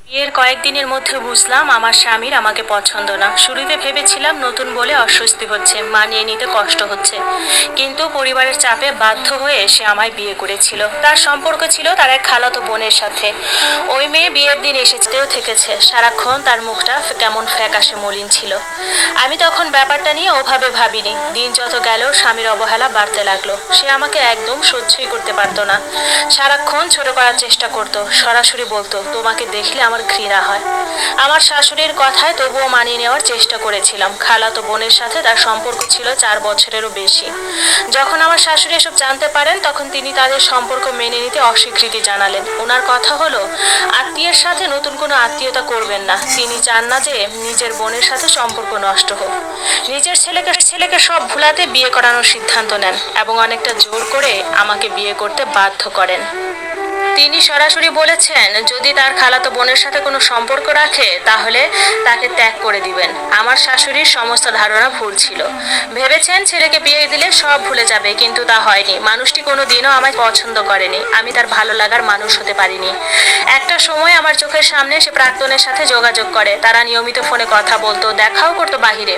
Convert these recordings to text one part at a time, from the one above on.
বিয়ের কয়েকদিনের মধ্যে বুঝলাম আমার স্বামীর আমাকে পছন্দ না। শুরুতে ভেবেছিলাম নতুন বলে অস্বস্তি হচ্ছে, মানিয়ে নিতে কষ্ট হচ্ছে, কিন্তু পরিবারের চাপে বাধ্য হয়ে সে আমায় বিয়ে করেছিল। তার সম্পর্ক ছিল তার এক খালাতো বোনের সাথে। ওই মেয়ে বিয়ের দিন এসেছেও থেকেছে, সারাক্ষণ তার মুখটা কেমন ফ্যাকাশে মলিন ছিল। আমি তখন ব্যাপারটা নিয়ে ওভাবে ভাবিনি। দিন যত গেল স্বামীর অবহেলা বাড়তে লাগলো। সে আমাকে একদম সহ্যই করতে পারতো না, সারাক্ষণ ছোট করার চেষ্টা করতো, সরাসরি বলতো তোমাকে দেখলে আমার ঘৃণা হয়। আমার শাশুড়ির কথায় তবুও মানিয়ে নেওয়ার চেষ্টা করেছিলাম। খালাতো বোনের সাথে তার সম্পর্ক ছিল 4 বছরেরও বেশি। যখন আমার শাশুড়ি এসব জানতে পারেন তখন তিনি তাদের সম্পর্ক মেনে নিতে অস্বীকৃতি জানালেন। ওনার কথা হলো আত্মীয়ের সাথে নতুন কোনো আত্মীয়তা করবেন না। তিনি চান না যে নিজের বোনের সাথে সম্পর্ক নষ্ট হোক। নিজের ছেলেকে সব ভুলাতে বিয়ে করানোর সিদ্ধান্ত নেন এবং অনেকটা জোর করে আমাকে বিয়ে করতে বাধ্য করেন। তিনি সরাসরি বলেছেন যদি তার খালাতো বোনের সাথে কোনো সম্পর্ক রাখে তাহলে তাকে ত্যাগ করে দিবেন। আমার শাশুড়ির সমস্ত ধারণা ভুল ছিল। ভেবেছেন ছেলেকে বিয়ে দিলে সব ভুলে যাবে, কিন্তু তা হয়নি। মানুষটি কোনো দিনও আমায় পছন্দ করেনি, আমি তার ভালো লাগার মানুষ হতে পারিনি। একটা সময় আমার চোখের সামনে সে প্রাক্তনের সাথে যোগাযোগ করে, তারা নিয়মিত ফোনে কথা বলতো, দেখাও করতো বাহিরে।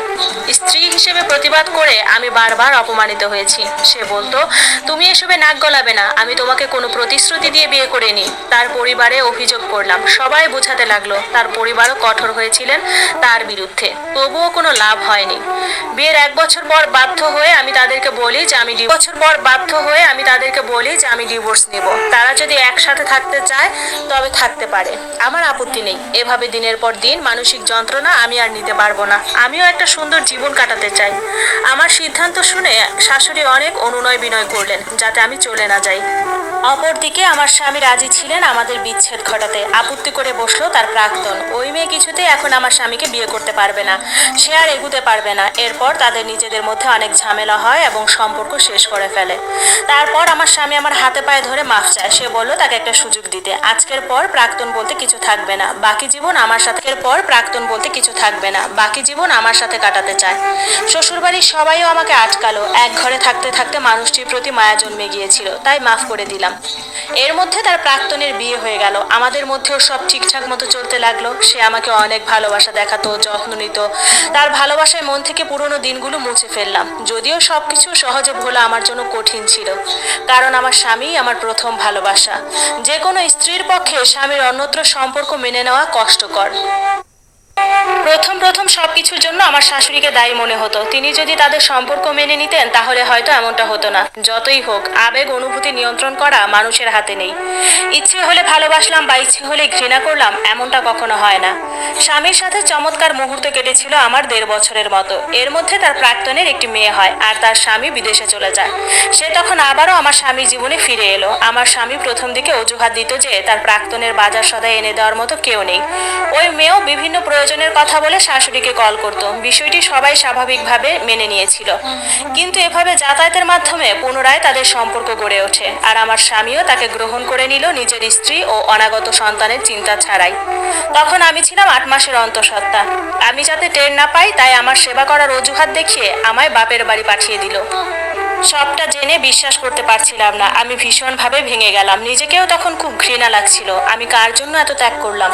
স্ত্রী হিসেবে প্রতিবাদ করে আমি বারবার অপমানিত হয়েছি। সে বলতো তুমি এসবে নাক গলাবে না, আমি তোমাকে কোনো প্রতিশ্রুতি দিয়ে বিয়ে করিনি। তার পরিবারে অভিযোগ করলাম, সবাই বোঝাতে লাগলো। তার পরিবারও কঠোর হয়েছিলেন তার বিরুদ্ধে, তবুও কোনো লাভ হয়নি। বিয়ের 1 বছর পর বাধ্য হয়ে আমি তাদেরকে বলি যে আমি ডিভোর্স নেব। তারা যদি একসাথে থাকতে চায় তবে থাকতে পারে, আমার আপত্তি নেই। এভাবে দিনের পর দিন মানসিক যন্ত্রণা আমি আর নিতে পারবো না। আমিও একটা সুন্দর জীবন কাটাতে চাই। আমার সিদ্ধান্ত শুনে শাশুড়ি অনেক অনুনয় বিনয় করলেন যাতে আমি চলে না যাই। অপরদিকে আমার স্বামী রাজি ছিলেন আমাদের বিচ্ছেদ ঘটাতে। আপত্তি করে বসলো তার প্রাক্তন। ওই মেয়ে কিছুতেই এখন আমার স্বামীকে বিয়ে করতে পারবে না, সে আর এগুতে পারবে না। এরপর তাদের নিজেদের মধ্যে অনেক ঝামেলা হয় এবং সম্পর্ক শেষ করে ফেলে। তারপর আমার স্বামী আমার হাতে পায়ে ধরে মাফ চায়। সে বলল তাকে একটা সুযোগ দিতে। আজকের পর প্রাক্তন বলতে কিছু থাকবে না, বাকি জীবন আমার সাথে কাটাতে চায়। শ্বশুরবাড়ির সবাইও আমাকে আটকালো। এক ঘরে থাকতে থাকতে মানুষটির প্রতি মায়া জন্মে গিয়েছিল, তাই মাফ করে দিলাম। এর মধ্যে তার প্রাক্তনের বিয়ে হয়ে গেল। আমাদের মধ্যেও সব ঠিকঠাক মতো চলতে লাগলো। সে আমাকে অনেক ভালোবাসা দেখাতো, যত্ন নিত। তার ভালোবাসায় মন থেকে পুরনো দিনগুলো মুছে ফেললাম। যদিও সবকিছু সহজে ভোলা আমার জন্য কঠিন ছিল, কারণ আমার স্বামী আমার প্রথম ভালোবাসা। যে কোনো স্ত্রীর পক্ষে স্বামীর অন্যত্র সম্পর্ক মেনে নেওয়া কষ্টকর। প্রথম প্রথম সবকিছুর জন্য আমার শাশুড়িকে দায়ী মনে হতো। তিনি যদি তাদের সম্পর্ক মেনে নিতেন তাহলে হয়তো এমনটা হতো না। যতই হোক, আবেগ অনুভূতি নিয়ন্ত্রণ করা মানুষের হাতে নেই। ইচ্ছে হলে ভালোবাসলাম বা ইচ্ছে হলে ঘৃণা করলাম, এমনটা কখনো হয় না। স্বামীর সাথে চমৎকার মুহূর্ত কেটেছিল আমার 1.5 বছরের মতো। এর মধ্যে তার প্রাক্তনের একটি মেয়ে হয় আর তার স্বামী বিদেশে চলে যায়। সে তখন আবারও আমার স্বামীর জীবনে ফিরে এলো। আমার স্বামী প্রথম দিকে অজুহাত দিত যে তার প্রাক্তনের বাজার সদাই এনে দেওয়ার মতো কেউ নেই। ওই মেয়েও বিভিন্ন প্রয়োজনের কথা বলে শাশুড়িকে কল করত। বিষয়টি সবাই স্বাভাবিকভাবে মেনে নিয়েছিল, কিন্তু এভাবে যাতায়াতের মাধ্যমে পুনরায় তাদের সম্পর্ক গড়ে ওঠে আর আমার স্বামীও তাকে গ্রহণ করে নিল নিজের স্ত্রী ও অনাগত সন্তানের চিন্তা ছাড়াই। তখন আমি ছিলাম 8 মাসের অন্তঃসত্ত্বা। আমি যাতে টের না পাই তাই আমার সেবা করার অজুহাত দেখিয়ে আমায় বাপের বাড়ি পাঠিয়ে দিল। সবটা জেনে বিশ্বাস করতে পারছিলাম না। আমি ভীষণভাবে ভেঙে গেলাম। নিজেকেও তখন খুব ঘৃণা লাগছিল। আমি কার জন্য এত ত্যাগ করলাম।